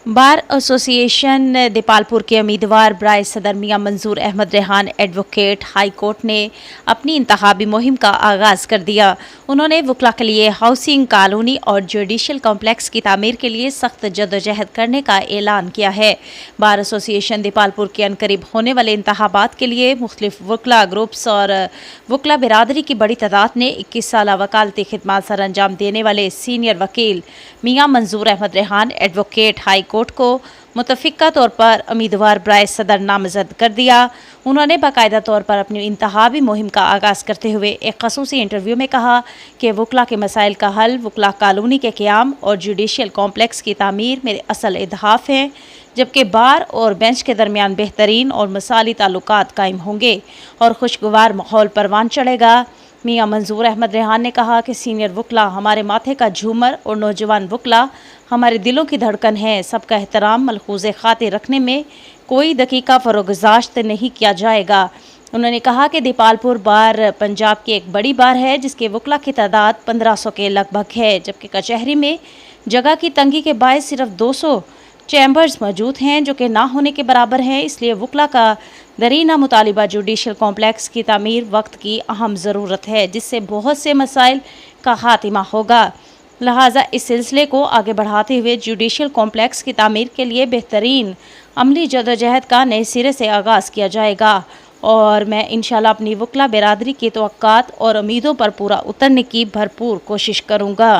Bar association Depalpur के उम्मीदवार बराए सदर Mian Manzoor Ahmed Rehan advocate high court ने अपनी इंतखाबी मुहिम का आगाज़ कर दिया। उन्होंने वकला के लिए हाउसिंग कॉलोनी और जुडिशल कॉम्प्लेक्स की तामीर के लिए सख्त जदोजहद करने का ऐलान किया है। बार एसोसिएशन देपालपुर के अनकरीब होने वाले इंतखाबात के लिए मुख्तलिफ वकला ग्रुप्स और वकला बिरादरी की बड़ी तादाद ने 21 साल वकालती खिदमात सर अंजाम देने वाले सीनियर वकील Mian Manzoor Ahmed Rehan advocate high court को मुतफ़िका तौर पर उम्मीदवार बराए सदर नामज़द कर दिया। उन्होंने बाकायदा तौर पर अपनी इंतखाबी मुहिम का आगाज़ करते हुए एक खसूसी इंटरव्यू में कहा कि वकला के मसाइल का हल, वकला कॉलोनी के क़याम और जुडिशल कॉम्प्लेक्स की तामीर मेरे असल अहदाफ हैं, जबकि बार और बेंच के दरमियान बेहतरीन और मिसाली ताल्लुकात कायम होंगे और खुशगवार माहौल परवान चढ़ेगा। मियां मंजूर अहमद रेहान ने कहा कि सीनियर वकला हमारे माथे का झूमर और नौजवान वकला हमारे दिलों की धड़कन है। सबका एहतराम मलहूज़ खातिर रखने में कोई दकीका फ़रोगज़ाश्त नहीं किया जाएगा। उन्होंने कहा कि देपालपुर बार पंजाब की एक बड़ी बार है जिसके वकला की तादाद 1500 के लगभग है, जबकि कचहरी में जगह की तंगी के बायस सिर्फ 200 चैम्बर्स मौजूद हैं जो कि ना होने के बराबर हैं। इसलिए वकला का दरीना मुतालिबा जुडिशल कॉम्प्लेक्स की तामीर वक्त की अहम ज़रूरत है, जिससे बहुत से मसाइल का खात्मा होगा। लिहाजा इस सिलसिले को आगे बढ़ाते हुए जुडिशल कॉम्प्लेक्स की तामीर के लिए बेहतरीन अमली जदोजहद का नए सिरे से आगाज़ किया जाएगा और मैं इंशाल्लाह अपनी वकला बिरादरी की तवक्कात और उम्मीदों पर पूरा उतरने की भरपूर कोशिश करूँगा।